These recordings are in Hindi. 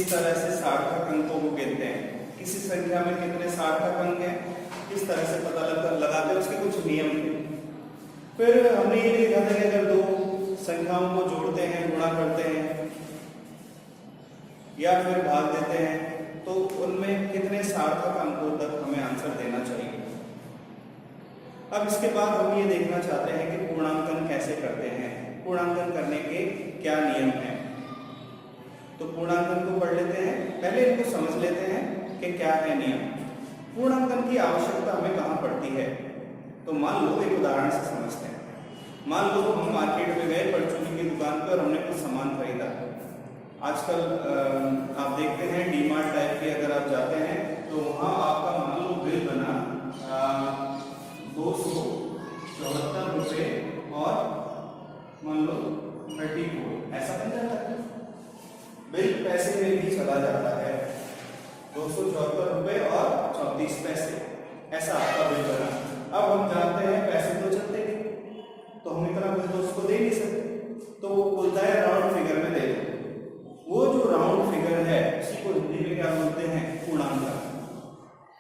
किस तरह से सार्थक अंकों को गिनते हैं, किसी संख्या में कितने सार्थक अंक हैं, किस तरह से पता लगाते हैं, उसके कुछ नियम थे। फिर हमने ये देखा था कि अगर दो संख्याओं को जोड़ते हैं, गुणा करते हैं या फिर भाग देते हैं तो उनमें कितने सार्थक अंकों तक हमें आंसर देना चाहिए। अब इसके बाद हम ये देखना चाहते हैं कि पूर्णांकन कैसे करते हैं, पूर्णांकन करने के क्या नियम हैं। तो पूर्णांकन को पढ़ लेते हैं, पहले इनको समझ लेते हैं कि क्या है नियम। पूर्णांकन की आवश्यकता हमें कहाँ पड़ती है, तो मान लो एक उदाहरण से समझते हैं। मान लो हम मार्केट में गए, परचूनी की दुकान पर, हमने कुछ सामान खरीदा। आजकल आप देखते हैं डीमार्ट टाइप के अगर आप जाते हैं तो वहाँ आपका मान लो बिल बना 274 रुपये और मान लो 34, ऐसा बन जाता है। बिल पैसे में भी चला जाता है, 274 रुपये और 34 पैसे, ऐसा आपका बिल बना। अब हम जानते हैं पैसे तो चलते नहीं, तो हम इतना बिल तो उसको दे नहीं सकते, तो वो बोलता है राउंड फिगर में दे दो। वो जो राउंड फिगर है उसी को हिंदी में क्या बोलते हैं, पूर्णांक।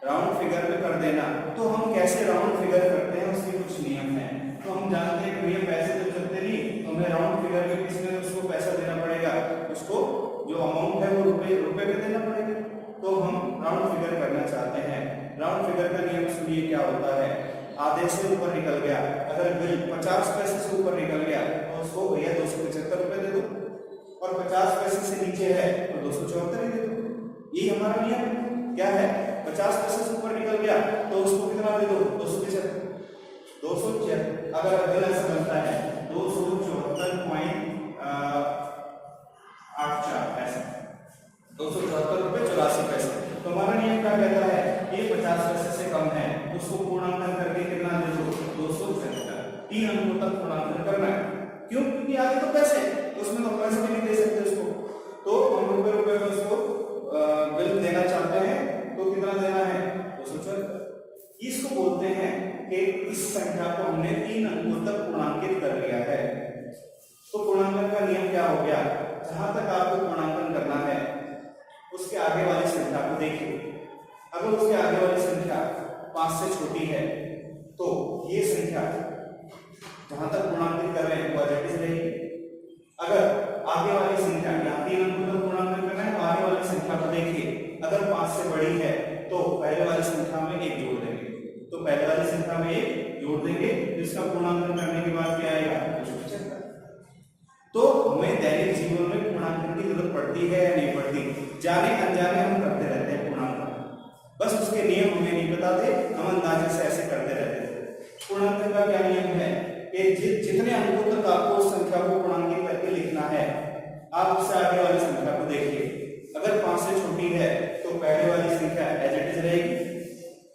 राउंड फिगर में कर देना। तो हम कैसे राउंड फिगर करते हैं, उसके कुछ नियम हैं। तो हम जानते हैं कि भैया पैसे तो चलते नहीं, तो हमें राउंड फिगर में किसमें उसको पैसा देना पड़ेगा, उसको जो अमाउंट है वो रुपए में देना पड़ेगा। तो हम राउंड फिगर करना चाहते हैं। राउंड फिगर का नियम सुनिए क्या होता है। आधे से ऊपर निकल गया, अगर बिल 50 पैसे से ऊपर निकल गया तो उसको भैया 275 रुपये दे दो, और 50 पैसे से नीचे है तो 274 ही दे दो। यही हमारा नियम है। क्या है, 50 पैसे से ऊपर निकल गया तो उसको कितना दे दो, 275। अगर बिल ऐसा बनता है 274.84 पैसे, 274 रुपये 84 पैसे, तो हमारा नियम क्या कहता है, ये 50 पैसे से कम है, उसको पूर्णांकन करके कितना दे दो, 275। 3 अंकों तक पूर्णांकन करना है। क्यों, क्योंकि आगे तो पैसे, उसमें तो पैसे भी नहीं दे सकते उसको, तो हम रुपए में उसको बिल देना चाहते हैं, तो कितना देना है, 274। इसको बोलते हैं कि इस संख्या को हमने 3 अंकों तक पूर्णांकित कर लिया है। तो पूर्णांकन का नियम क्या हो गया, जहां तक आपको पूर्णांकन करना है उसके आगे वाली संख्या को देखिए। अगर उसके आगे वाली संख्या 5 से छोटी है तो ये संख्या जहां तक पूर्णांकित कर रहे हैं वो एज इट इज रहेगी। अगर आगे वाली संख्या, यहाँ 3 अंकों तक पूर्णांकन करना है, तो आगे वाली संख्या को देखिए, अगर 5 से बड़ी है तो पहले वाली संख्या में 1 जोड़ देंगे, तो पहले वाली संख्या में 1 जोड़ देंगे, जिसका पूर्णांकन करने के बाद क्या आएगा, 275। तो हमें दैनिक जीवन में पूर्णांकन की जरूरत पड़ती है या नहीं पड़ती, जाने अनजाने हम करते रहते हैं पूर्णांकन, बस उसके नियम हमें नहीं बताते, हम अंदाजे से ऐसे करते रहते हैं। पूर्णांकन का क्या नियम है कि जितने अंकों तक आपको उस संख्या को पूर्णांकित करके लिखना है, आप उससे आगे वाली संख्या को देखिए। अगर 5 से छोटी है तो पहले वाली संख्या एज इट इज रहेगी,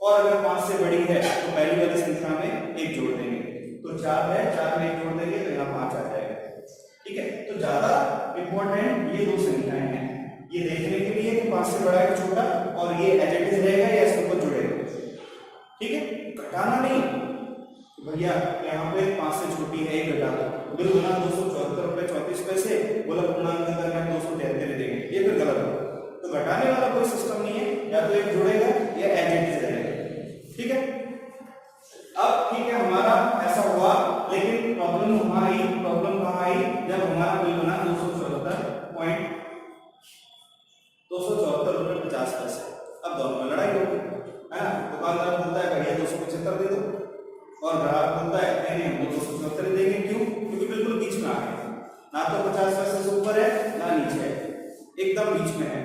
और अगर 5 से बड़ी है तो पहली वाली संख्या में 1 जोड़ देंगे, तो 4 है, 4 में 1 जोड़ देंगे तो यहाँ 5 आ जाएगा। ठीक है, तो ज्यादा इंपॉर्टेंट ये 2 संख्याएं हैं, ये देखने के लिए कि 5 से बड़ा है छोटा, और ये एज इट इज रहेगा या इसके ऊपर जुड़ेगा। ठीक है, घटाना नहीं भैया, यहाँ पे 5 से छोटी है, 1 घटा दो, बिल बना 274 रुपये 34 पैसे, बोला पूर्णांकन करना है 273 देंगे, ये फिर गलत है। तो घटाने वाला कोई सिस्टम नहीं है, या तो 1 जुड़ेगा या एज इट इज रहेगा। ठीक है, अब ठीक है, हमारा ऐसा हुआ, लेकिन प्रॉब्लम कहाँ आई, जब हमारा बिल बना 274 रुपये 50 पैसे। अब दोनों में लड़ाई होगी, है ना। दुकानदार बोलता है भैया 275 दे दो, और ग्राहक बोलता है नहीं हम 274 देंगे। क्यों, क्योंकि बिल्कुल बीच में आ गए, ना तो 50 पैसे से ऊपर है ना नीचे है, एकदम बीच में है,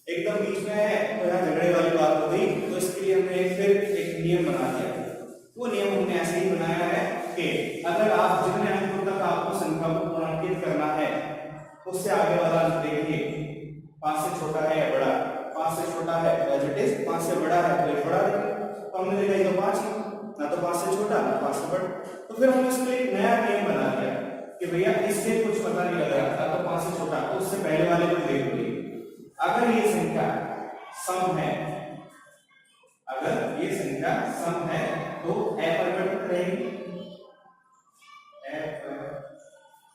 एकदम बीच में है। तो यहाँ झगड़े वाली बात हो गई, तो इसके लिए हमने फिर एक नियम बना दिया। वो नियम हमने ऐसे ही बनाया है कि अगर आप जितने अंकों तक आपको संख्या को पूर्णांकित करना है, उससे आगे वाला अंक देखिए, 5 से छोटा है या बड़ा, 5 से छोटा है तो एज इट इज, 5 से बड़ा है तो बड़ा है। तो हमने देखा ये तो 5 है, ना तो 5 से छोटा ना 5 से बड़ा, तो फिर हमने इसके लिए एक नया नियम बना दिया कि भैया इससे कुछ पता नहीं लग रहा था, तो 5 से छोटा, तो उससे पहले वाले को देख लो। अगर ये संख्या सम है, अगर ये संख्या सम है तो अपरिवर्तित रहेगी,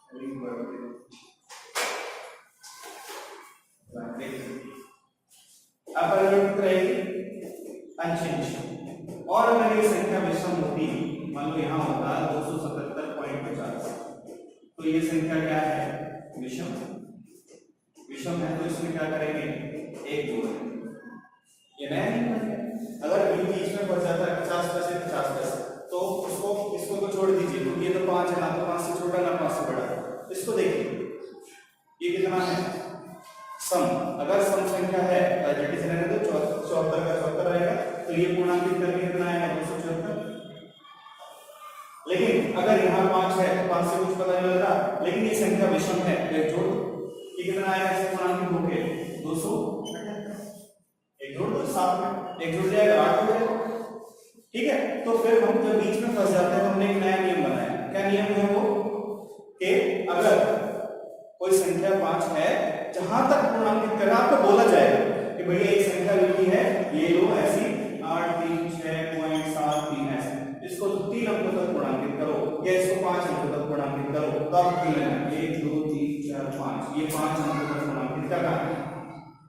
अपरिवर्तित अपरिवर्तित रहेगी, अनचेंज। और अगर ये संख्या विषम होती, मान लो यहाँ होता 277.50, तो ये संख्या क्या है? विषम। विषम है तो इसमें क्या करेंगे? एक जोड़ेंगे, ये नया नियम है। अगर बीच में फंस जाता है 50 पैसे 50 पैसे, तो इसको तो छोड़ दीजिए, क्योंकि ये तो 5 है, ना तो 5 से छोटा ना 5 से बड़ा। इसको देखिए ये कितना है? सम। अगर सम संख्या है जटिल से रहने दो, 74 का 74 रहेगा, तो ये पूर्णांकित करके कितना आएगा? 274। लेकिन अगर यहाँ 5 है तो 5 से कुछ पता नहीं लग रहा, लेकिन ये संख्या विषम है, एक जोड़, ये कितना आएगा? इसे पूर्णांकित होके 278। एक जोड़ दो 7 में, एक जुड़ जाएगा 8 हो जाएगा। ठीक है, तो फिर हम जब बीच में फंस जाते हैं तो हमने एक नया नियम बनाया। क्या नियम है वो? कि अगर कोई संख्या 5 है, जहां तक पूर्णांकित करें आपको बोला जाएगा कि भैया एक संख्या लिखी है, ये लो ऐसी 836.73 ऐसे, इसको 3 अंकों तक पूर्णांकित करो या इसको 5 अंकों तक पूर्णांकित करो, तो आप गिन लेना 1 2 3 4 5, ये 5 अंकों तक पूर्णांकित करना है।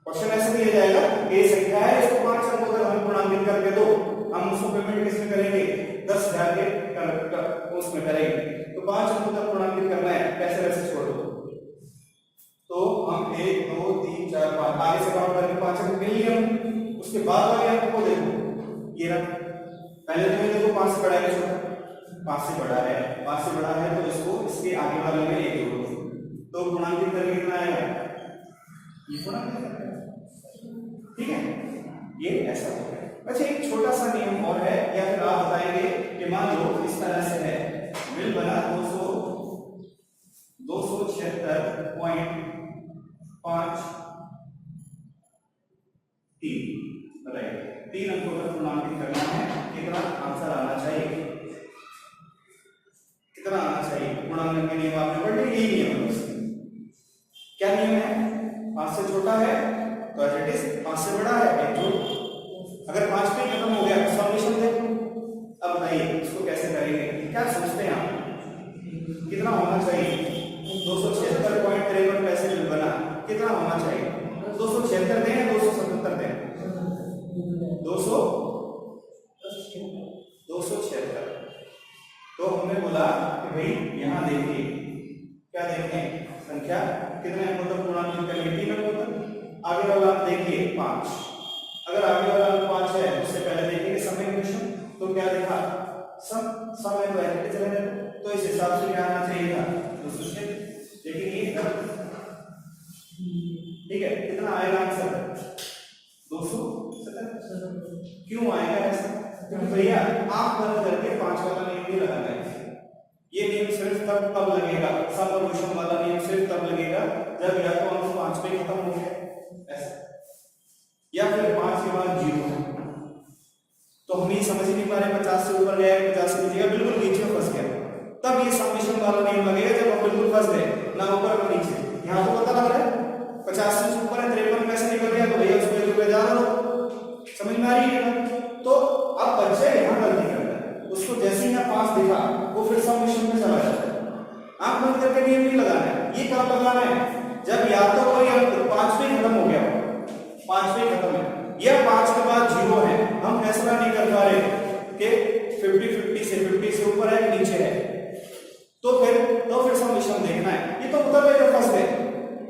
क्वेश्चन ऐसे दिया जाएगा कि ये संख्या है, इसको 5 अंकों तक हमें पूर्णांकित करके दो, हम उसको पेमेंट किसमें करेंगे? 10,000 के उसमें करेंगे। तो 5 अंकों तक पूर्णांकित करना है, पैसे वैसे छोड़ दो। तो हम 1 2 3 4 5 आगे से काउंट करके 5 अंक गिन लिए। उसके बाद वाले अंक को देखो, ये रहा, पहले तो ये देखो 5 से बड़ा है छोटा, 5 से बड़ा है, 5 से बड़ा है तो इसको इसके आगे वाले में 1 जोड़ो, तो पूर्णांकित करके कितना आएगा? ये पूर्णांकित करना है। ठीक है, ये ऐसा हो गया। अच्छा, एक छोटा सा नियम और है, या फिर आप बताएंगे कि मान लो इस तरह से है, मिल बना 276.53, राइट। 3 अंकों तक पूर्णांकित करना है, कितना आंसर आना चाहिए? कितना आना चाहिए? पूर्णांकन के नियम आपने पढ़ लिए, यही नियम है। क्या नियम है? 5 से छोटा है तो एज इट इज, 5 से बड़ा है एक जोड़। अगर 5 पे खत्म हो गया तो सॉल्यूशन दे। अब बताइए इसको कैसे करेंगे? क्या सोचते हैं आप? कितना होना चाहिए? 276.53 पैसे मिल बना, कितना होना चाहिए? 276 दें या 277 दें? 276। तो हमने बोला कि भाई यहां देखिए, क्या देखें? संख्या कितने अंकों तक पूर्णांकित करेंगे? 3 अंकों तक। आगे वाला आप देखिए 5, अगर आगे वाला 5 है उससे पहले देखिए समय विषम, तो क्या देखा? समय तो ऐसे चले जाते, तो इस हिसाब से क्या आना चाहिए था? 276, लेकिन ये गलत। ठीक है, कितना आएगा आंसर? 277। क्यों आएगा ऐसा? क्योंकि भैया आप बंद करके 5 वाला नियम भी लगाना है। ये नियम सिर्फ तब लगेगा, समविषम वाला नियम सिर्फ तब लगेगा जब या तो अंक 5 पे खत्म हो गया ऐसा, या फिर 5 के बाद 0 है। तो हम ये समझ नहीं पा रहे 50 से ऊपर गया 50 से नीचे, बिल्कुल नीचे फंस गया, तब ये समविषम वाला नियम लगेगा जब हम बिल्कुल फंस गए, ना ऊपर ना नीचे। यहाँ तो पता लग रहा है 50 से ऊपर है, 53 पैसे निकल गया, तो भैया उसमें रुपए जा रहा हो, समझ में आ रही है? तो अब बच्चे यहाँ गलती करता है, उसको जैसे ही 5 दिखा वो फिर समविषम में चला जाता है। आंख बंद करके नियम नहीं लगाना है। ये कब लगाना है? जब या तो कोई अंक 5 पे खत्म हो गया, 5 पे खत्म है, या 5 के बाद 0 है, हम फैसला नहीं कर पा रहे कि 50 से ऊपर है कि नीचे है, तो फिर समविषम देखना है। ये तो उतर गए फंस गए,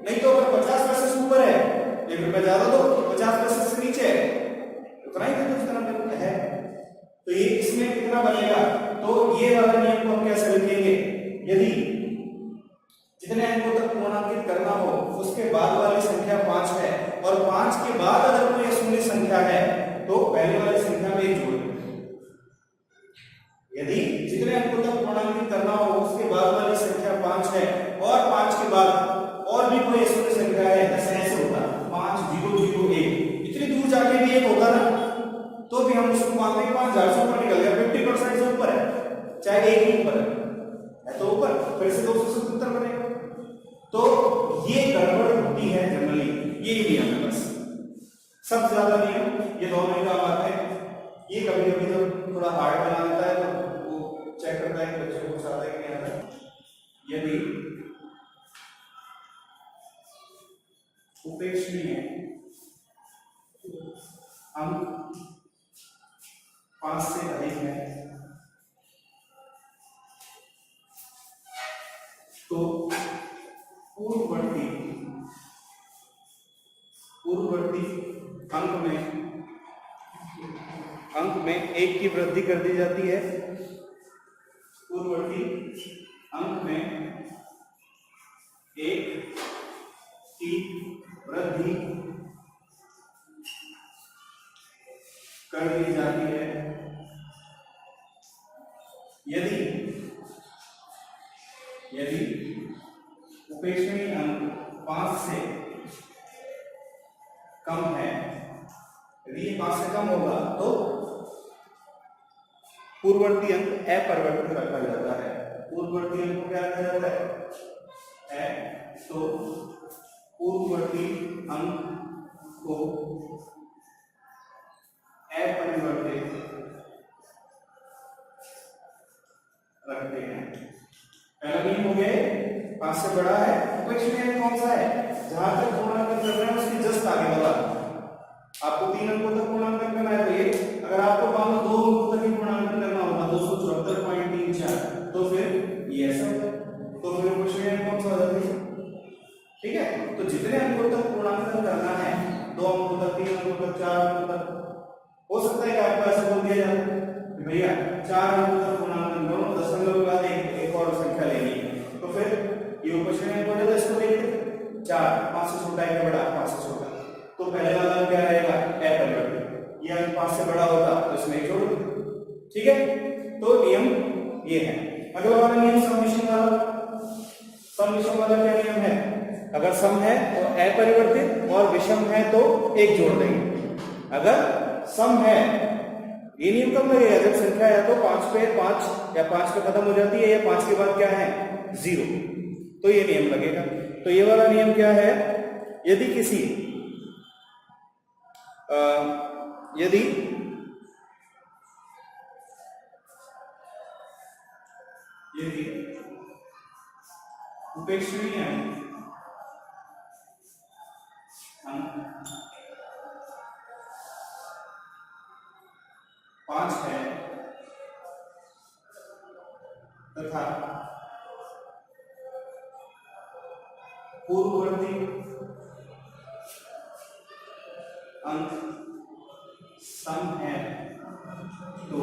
नहीं तो अगर 50 पैसे से ऊपर है 1 रुपया ज्यादा दो, 50 पैसे से नीचे है उतना ही है, तो ये इसमें कितना बनेगा? तो ये वाला नियम को हम कैसे लिखेंगे? यदि जितने अंकों तक पूर्णांकित करना हो उसके बाद वाली संख्या 5 है और 5 के बाद अगर कोई शून्य संख्या है तो पहले वाली संख्या में एक जोड़। यदि जितने अंकों तक पूर्णांकित करना हो उसके बाद वाली संख्या 5 है और 5 के बाद और भी कोई शून्य संख्या है, जैसे ऐसे होता 5 0 0 1, इतनी दूर जाके भी एक होता ना, तो भी हम उसको मानते हैं 5000 से ऊपर निकल गया, 50% से ऊपर है, चाहे 1 ही ऊपर है तो ऊपर फिर से 277 बनेगा। तो ये गड़बड़ होती है जनरली, ये नियम है बस, सबसे ज्यादा नियम ये दोनों ही काम आते हैं। ये कभी कभी जब थोड़ा हार्ड बना देता है तो वो चेक करता है कि बच्चे को कुछ आता है कि नहीं आता। यदि उपेक्षणीय अंक 5 से अधिक है तो पूर्ववर्ती अंक में 1 की वृद्धि कर दी जाती है। पूर्ववर्ती अंक में 1 की वृद्धि कर दी जाती है यदि उपेक्षणीय अंक 5 से कम है। यदि ये 5 से कम होगा तो पूर्ववर्ती अंक अपरिवर्तित रखा जाता है। पूर्ववर्ती अंक को क्या रखा जाता है? तो पूर्ववर्ती अंक को अपरिवर्तित रखते हैं। पहला नियम हो गया 5 से बड़ा है। उपेक्षणीय अंक कौन सा है? जहां तक पूर्णांकन कर रहे हैं उसकी जस्ट आगे वाला। आपको 3 अंकों तक पूर्णांकन करना है तो ये, अगर आपको मान लो 2 अंकों तक ही पूर्णांकन करना होगा 274.34 तो फिर ये ऐसा होगा। तो फिर उपेक्षणीय अंक कौन सा हो जाता है? ठीक है, तो जितने अंकों तक पूर्णांकन करना है 2 अंकों तक, 3 अंकों तक, 4 अंकों तक, हो सकता है कि आपको ऐसा बोल दिया जाए कि भैया 4 अंकों तक पूर्णांकन करो, दशमलव के बाद एक और संख्या लेनी है, तो फिर ये उपेक्षणीय अंक हो जाता है। इसको देखते 4 5 से छोटा है कि बड़ा? 5 से छोटा। तो पहले वाला क्या रहेगा? अपरिवर्तित। ये अंक 5 से बड़ा होगा तो इसमें जोड़ दो। ठीक है, तो नियम ये है। अगला वाला नियम सम विषम वाला क्या नियम है? अगर सम है तो अपरिवर्तित और विषम है तो 1 जोड़ देंगे। अगर सम है, ये नियम कब लगेगा? जब संख्या या तो 5 पे 5 या 5 पे खत्म हो जाती है या 5 के बाद क्या है? 0, तो ये नियम लगेगा। तो ये वाला नियम क्या है? यदि किसी यदि उपेक्षणीय अंक 5 है तथा पूर्ववर्ती अंक सम है तो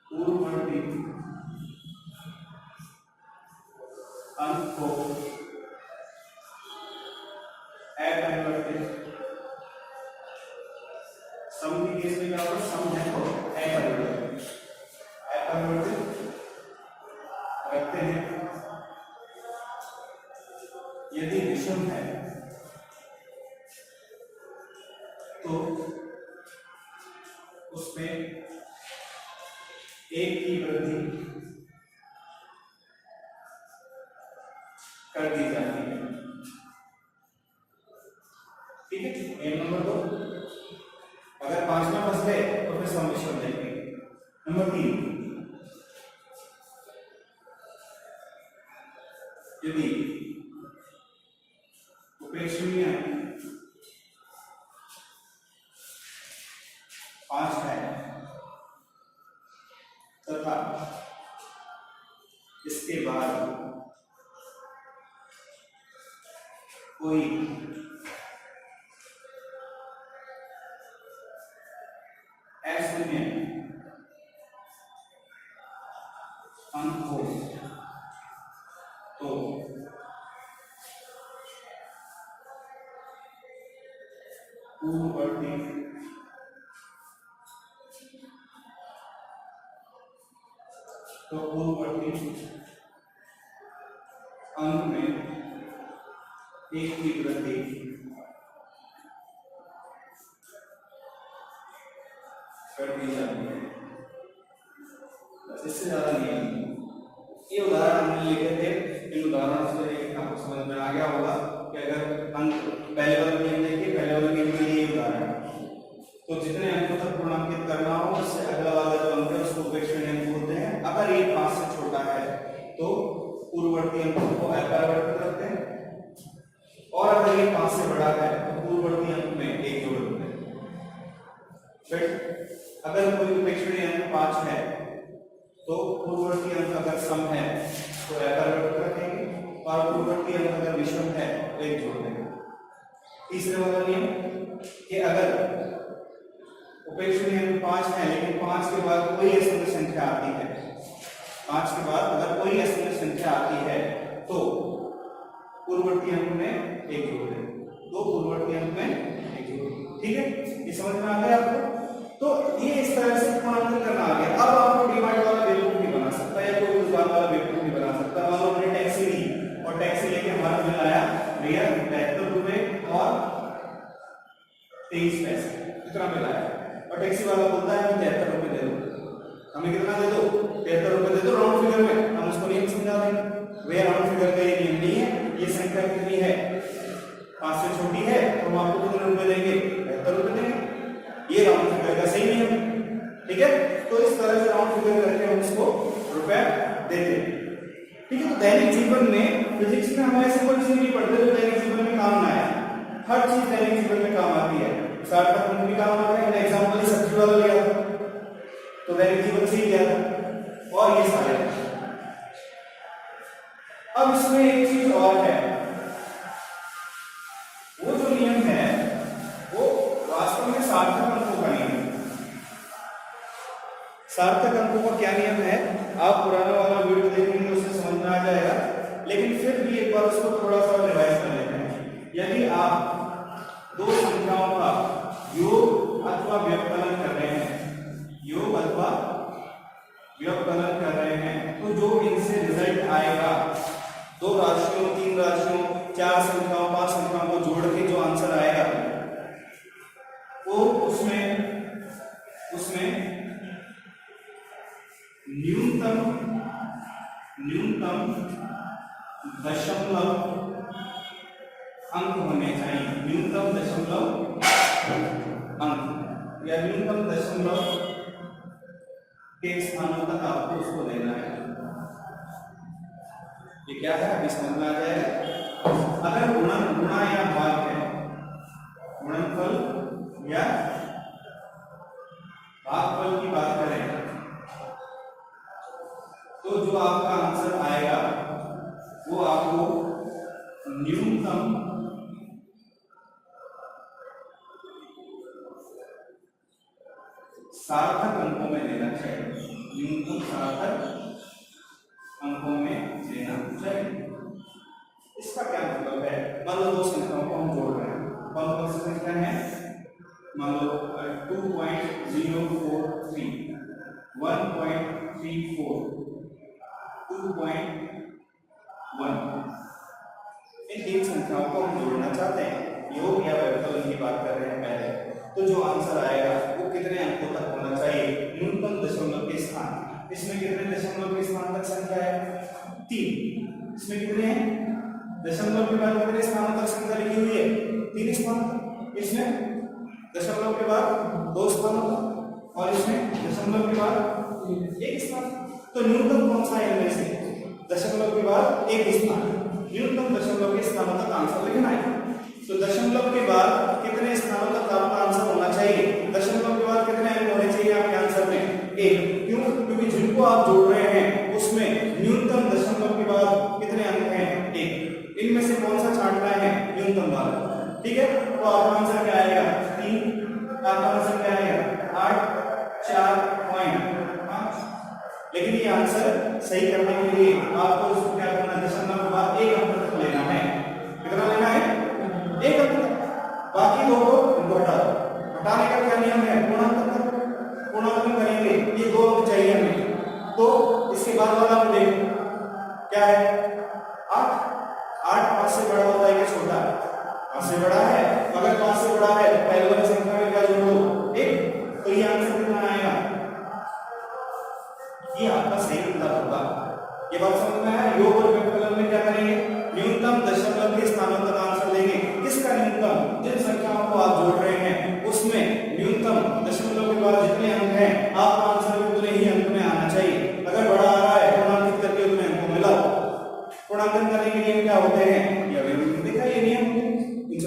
पूर्ववर्ती अंक को अपरिवर्तित, सम के केस में क्या होगा? सम है तो अपरिवर्तित रखते हैं। यदि विषम है तो उसमें 1 की वृद्धि कर दी जाती है। ठीक है, नियम नंबर 2। अगर 5 में फंस गए तो फिर सम विषम देंगे। नंबर 3, यदि उपेक्षणीय 5 है तथा इसके बाद कोई अशून्य अंक हो तो पूर्ववर्ती अंक में 1 की वृद्धि कर दी जाती है। इससे ज्यादा नहीं। ये उदाहरण हमने लिखे थे, इन उदाहरणों से आपको समझ में आ गया होगा कि अगर अंक पहले वाले नियम देखिए, पहले वाले नियम के लिए उदाहरण, तो जितने अंकों तक पूर्णांकित करना हो उससे अगला वाला जो अंक है उसको उपेक्षणीय अंक बोलते हैं। अगर ये 5 से छोटा है तो पूर्ववर्ती अंकों को अपरिवर्तित रखते हैं ये 5 से बड़ा है तो पूर्ववर्ती अंक में 1 जोड़ देते हैं। फिर अगर कोई उपेक्षणीय अंक 5 है तो पूर्ववर्ती अंक अगर सम है तो यथावत रखेंगे और पूर्ववर्ती अंक अगर विषम है तो 1 जोड़ देंगे। तीसरे वाला नियम कि अगर उपेक्षणीय अंक 5 है लेकिन 5 के बाद कोई असंख्य संख्या आती है, 5 के बाद अगर कोई असंख्य संख्या आती है तो पूर्ववर्ती अंक में 1 जोड़ दें। तो पूर्ववर्ती अंक में 1 जोड़ दें। ठीक है, ये समझ में आ गया आपको? तो ये इस तरह से पूर्णांकन करना आ गया। अब आपको डिमांड वाला बेवकूफ नहीं बना सकता या कोई दुकान वाला बेवकूफ नहीं बना सकता। मान लो हमने टैक्सी ली और टैक्सी लेके हमारा बिल आया भैया 73 रुपए और 23 पैसे, कितना बिल आया और टैक्सी वाला बोलता है 73 रुपए दे दो। हमें कितना दे दो? 73 रुपए दे दो राउंड फिगर में। हम उसको नियम समझा देंगे, वे राउंड फिगर का ये नियम नहीं है। ये संख्या कितनी है? 5 से छोटी है तो हम आपको कितने रुपए देंगे? 73 रुपए देंगे। ये राउंड फिगर का सही नियम है। ठीक है, तो इस तरह से राउंड फिगर करके हम उसको रुपए देते हैं। ठीक है, तो दैनिक जीवन में फिजिक्स में हमारे से कोई चीज नहीं पढ़ते जो दैनिक जीवन में काम ना आए। हर चीज दैनिक जीवन में काम आती है। सार्थक अंक भी काम आता है। मैंने एग्जांपल ही सब्जी वाला लिया था तो दैनिक जीवन से ही लिया था और ये सारे। अब इसमें एक चीज और है, वो जो नियम है वो वास्तव में सार्थक अंकों का नियम है। सार्थक अंकों का क्या नियम है? आप पुराना वाला वीडियो देखेंगे तो उससे समझ में आ जाएगा, लेकिन फिर भी एक बार उसको थोड़ा सा रिवाइज कर लेते हैं। यदि आप दो संख्याओं का योग अथवा व्यवकलन कर रहे हैं, योग अथवा व्यवकलन कर रहे हैं, तो जो इनसे रिजल्ट आएगा, 2 राशियों, 3 राशियों, 4 संख्याओं, 5 संख्याओं को जोड़ के जो आंसर आएगा वो उसमें न्यूनतम दशमलव अंक होने चाहिए। न्यूनतम दशमलव अंक या न्यूनतम दशमलव के स्थानों तक आपको उसको देना है। ये क्या है अभी समझ में आ जाएगा। अगर गुणा या भाग है, गुणनफल या भागफल की बात करें तो जो आपका आंसर आएगा वो आपको न्यूनतम सार्थक अंकों में देना चाहिए। न्यूनतम सार्थक अंकों में देना चाहिए। इसका क्या मतलब है? मान लो 2 संख्याओं को हम जोड़ रहे हैं, कौन सी संख्या है? मान लो 2.043, 1.34, 2.1, इन 3 संख्याओं को हम जोड़ना चाहते हैं। योग या व्यवकलन की बात कर रहे हैं पहले, तो जो आंसर आएगा वो कितने अंकों तक होना चाहिए? न्यूनतम दशमलव के स्थान। इसमें कितने दशमलव के स्थान तक संख्या है? 3। इसमें कितने हैं? दशमलव के बाद कितने स्थानों तक संख्या लिखी हुई है? 3 स्थान तक। इसमें दशमलव के बाद 2 स्थानों तक और इसमें दशमलव के बाद 1 स्थान। तो न्यूनतम कौन सा है इनमें से? दशमलव के बाद 1 स्थान। न्यूनतम दशमलव के स्थानों तक आंसर लिखना है। तो दशमलव के बाद कितने स्थानों तक आपका आंसर होना चाहिए? दशमलव के बाद कितने अंक होने चाहिए आपके आंसर में? 1। क्यों? क्योंकि जिनको आप जोड़ रहे हैं उसमें न्यूनतम दशमलव के बाद कितने अंक हैं? 1। इनमें से कौन सा छांटना है? न्यूनतम वाला। ठीक है, तो आपका आंसर क्या आएगा? 3। आपका आंसर क्या आएगा? 8, 4.5। लेकिन ये आंसर सही करने के लिए आपको उसको क्या करना है? दशमलव के बाद 1 अंक तक लेना है। कितना लेना है? 1 अंक तक। बाकी 2 को इनको हटा दो। हटाने का क्या नियम है? पूर्णांकन करेंगे, ये 2 अंक चाहिए हमें, तो इसके बाद वाला में देखो क्या है? 8। 8 5 से बड़ा होता है कि छोटा? 5 से बड़ा है। अगर 5 से बड़ा है तो पहले वाली संख्या में क्या जोड़ दो? 1। तो ये आंसर कितना आएगा? ये आपका सही उत्तर होगा। ये बात समझ में आया? योग और व्यवकलन में क्या करेंगे? न्यूनतम दशमलव के स्थानों तक आंसर देंगे। किसका न्यूनतम? जिन संख्याओं को आप जोड़ रहे हैं उसमें न्यूनतम दशमलव के बाद जितने अंक हैं आपका आंसर भी उतने ही अंक में आना चाहिए। अगर बड़ा आ रहा है पूर्णांकित करके उतने अंकों में लाओ। पूर्णांकन करने के नियम क्या होते हैं? ये अभी देखा, ये नियम इन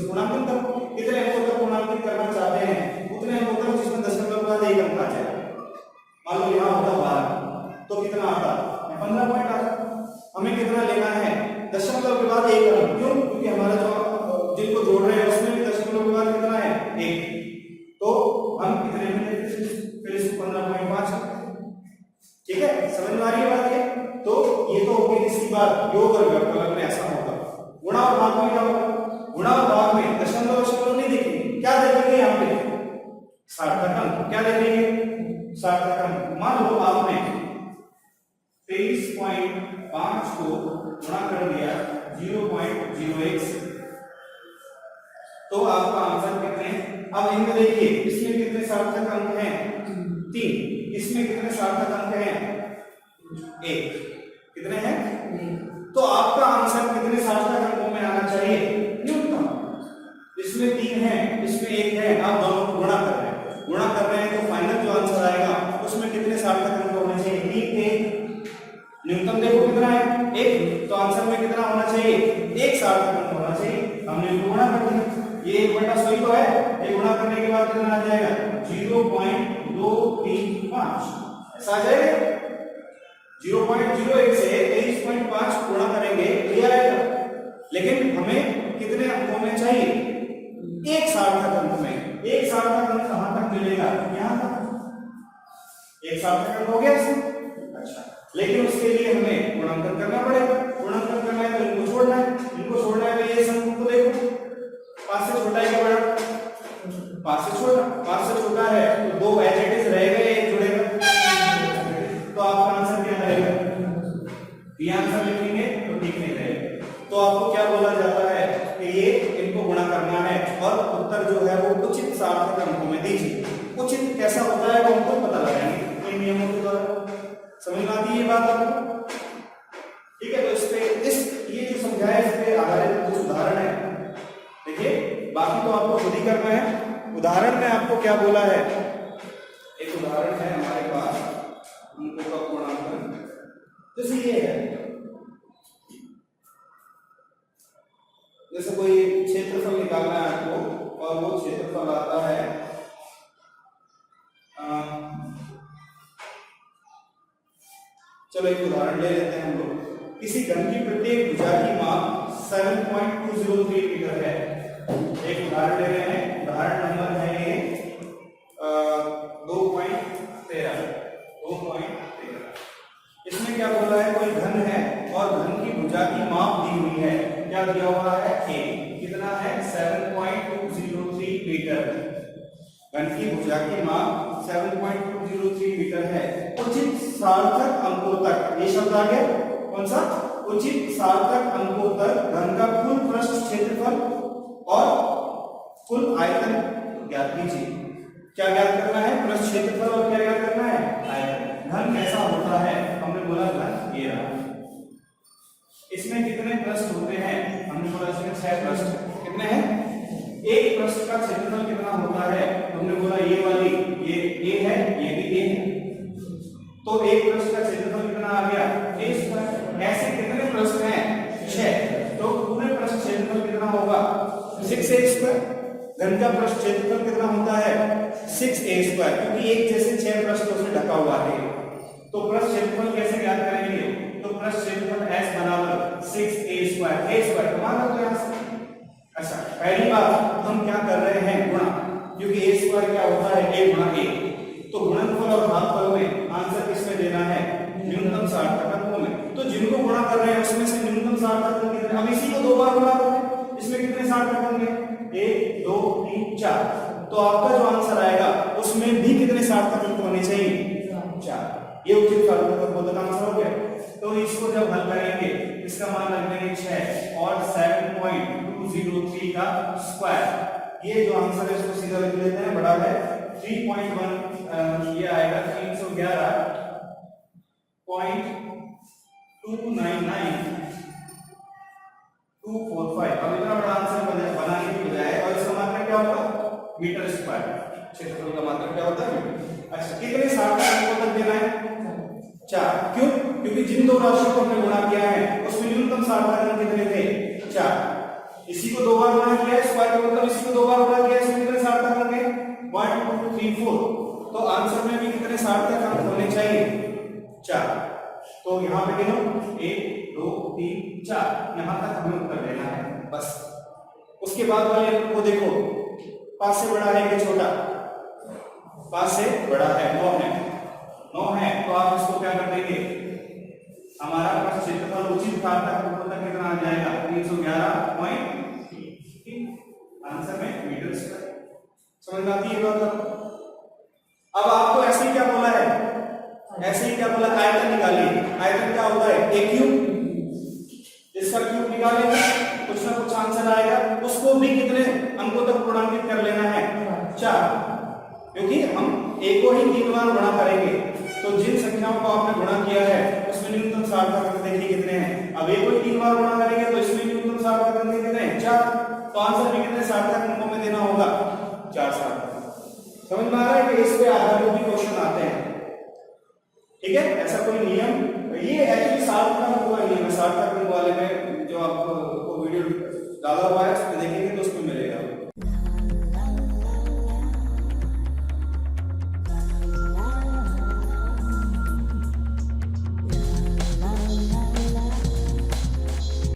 भाग में क्या होगा, गुणा और भाग में दशमलव दशमलव नहीं देखेंगे, क्या देखेंगे यहाँ पे सार्थक अंक, क्या देखेंगे सार्थक अंक। मान लो आपने 23.5 को गुणा कर दिया 0.01 से, तो आपका आंसर कितने, अब इनमें देखिए इसमें कितने सार्थक अंक हैं 3, इसमें कितने सार्थक अंक हैं 1, कितने हैं, तो आपका आंसर कितने सार्थक अंकों में आना चाहिए, न्यूनतम। इसमें 3 है, इसमें 1 है, आप दोनों को गुणा कर रहे हैं, गुणा कर रहे हैं तो फाइनल जो आंसर आएगा उसमें कितने सार्थक अंक होने चाहिए, 3 1, न्यूनतम देखो कितना है 1, तो आंसर में कितना होना चाहिए 1 सार्थक अंक होना चाहिए, हमने इनको गुणा कर दिया, ये 1 बटा 100 तो है, ये गुणा करने के बाद कितना आ जाएगा 0.235, ऐसा आ जाएगा। 0.01 से 23.5 गुणा करेंगे ये आएगा, लेकिन हमें कितने अंकों में चाहिए, 1 सार्थक अंक में। 1 सार्थक अंक कहां तक मिलेगा, यहां तक 1 सार्थक अंक हो गया इसमें। अच्छा, लेकिन उसके लिए हमें गुणांकन करना पड़ेगा, गुणांकन करना है तो इनको छोड़ना है, इनको छोड़ना है तो ये संख्या को देखो 5 से छोटा है कि बड़ा, 5 से छोटा, 5 से छोटा है तो 2 एज इट इज रहेगा, 1 जुड़ेगा, तो आपका आंसर क्या रहेगा, ये आंसर लिखेंगे तो ठीक नहीं रहेगा। तो आपको क्या बोला जाता है कि ये इनको गुणा करना है और उत्तर जो है वो उचित सार्थक अंकों में दीजिए। उचित कैसा होता है वो हमको पता लगाएंगे इन नियमों के द्वारा, समझ में आती है ये बात आपको, ठीक है। तो इस पे ये जो समझाया इस पे आधारित कुछ उदाहरण है, देखिए बाकी तो आपको खुद ही करना है। उदाहरण में आपको क्या बोला है, एक उदाहरण है हमारे पास अंकों का गुणांकन, जैसे ये है, जैसे कोई क्षेत्रफल निकालना है आपको और वो क्षेत्रफल आता है चलो एक उदाहरण ले लेते हैं हम लोग। किसी घन की प्रत्येक भुजा की माप 7.203 मीटर है। एक उदाहरण ले रहे हैं, उदाहरण नंबर है ये 2.13। इसमें क्या बोला है, कोई घन है और घन की भुजा की माप दी हुई है, क्या दिया हुआ है a, कितना है 7.203 मीटर। घन की भुजा की माप 7.203 मीटर है। उचित सार्थक अंकों तक, ये शब्द आ गया कौन सा, उचित सार्थक अंकों तक घन का कुल पृष्ठ क्षेत्रफल और कुल आयतन ज्ञात कीजिए। क्या ज्ञात करना है, पृष्ठ क्षेत्रफल और क्या ज्ञात करना है, आयतन। घन कैसा होता है, हमने बोला घन ये रहा, इसमें कितने पृष्ठ होते हैं, हमने बोला इसमें 6 पृष्ठ, कितने हैं, एक पृष्ठ का क्षेत्रफल कितना होता है, हमने बोला ये वाली ये a है, ये भी a है, तो एक पृष्ठ का क्षेत्रफल कितना आ गया a स्क्वायर। ऐसे कितने पृष्ठ हैं 6, तो पूरे पृष्ठ क्षेत्रफल कितना होगा 6a स्क्वायर। घन का पृष्ठ क्षेत्रफल कितना होता है 6a स्क्वायर, क्योंकि एक जैसे 6 पृष्ठों से ढका हुआ है। तो पृष्ठ क्षेत्रफल कैसे ज्ञात करेंगे, तो पृष्ठ क्षेत्रफल s बराबर 6a स्क्वायर, a स्क्वायर मान लो यहां से। अच्छा, पहली बात हम क्या कर रहे हैं, गुणा, क्योंकि a स्क्वायर क्या होता है a गुणा a, तो गुणनफल और भागफल में आंसर किसमें देना है, न्यूनतम सार्थक अंकों में। तो जिनको गुणा कर रहे हैं उसमें से न्यूनतम सार्थक अंक कितने, अब इसी को 2 बार गुणा कर रहे हैं, इसमें कितने सार्थक अंक हैं 1 2 3 4, तो आपका जो आंसर आएगा उसमें भी कितने सार्थक अंक होने चाहिए 4। ये उचित सार्थक अंकों का आंसर हो गया। तो इसको जब हल करेंगे इसका मान रख देंगे 6 और 7.203 का स्क्वायर, ये जो आंसर है इसको सीधा लिख लेते हैं, बड़ा है 3.1, ये आएगा 311.299.245। अब इतना बड़ा आंसर बनाने की बजाय, और इसका मात्रक क्या होगा मीटर स्क्वायर, क्षेत्रफल का मात्रक क्या होता है मीटर। अच्छा, कितने सार्थक अंकों तक देना है 4, क्यों, क्योंकि जिन 2 राशियों को हमने गुणा किया है उसमें न्यूनतम सार्थक अंक कितने थे 4। इसी को 2 बार गुणा किया है, स्क्वायर का मतलब इसी को 2 बार गुणा किया है, इसमें कितने सार्थक अंक हैं 1 2 3 4, तो आंसर में भी कितने सार्थक अंक होने चाहिए 4। तो यहाँ पे गिनो 1 2 3 4, यहाँ तक हमें उत्तर देना है बस। उसके बाद वाले अंक को देखो, 5 से बड़ा है कि छोटा, 5 से बड़ा है 9 है, 9 है, तो आप इसको क्या कर देंगे हमारा पास क्षेत्रफल उचित सार्थक अंकों तक कितना आ जाएगा 311.3 आंसर में मीटर स्क्वायर। समझ में आती है बात? अब आपको ऐसे ही क्या बोला है, ऐसे ही क्या बोला, आयतन निकालिए। आयतन क्या होता है, ए क्यूब, इसका क्यूब निकालेंगे कुछ ना कुछ आंसर आएगा। उसको भी कितने अंकों तक पूर्णांकित कर लेना है, 4, क्योंकि हम ए को ही 3 बार गुणा करेंगे। तो जिन संख्याओं को आपने गुणा किया है उसमें न्यूनतम सार्थक अंक देखिए कितने हैं। अब ए को ही 3 बार गुणा करेंगे तो इसमें न्यूनतम सार्थक अंक कितने हैं, 4। तो आंसर भी कितने सार्थक अंकों में देना होगा, 4 सार्थक। समझ में आ रहा है कि इस पे आधारित भी क्वेश्चन आते हैं। ठीक है, ऐसा कोई नियम, ये एक्चुअली सार्थक अंक का नियम है, सार्थक अंक वाले में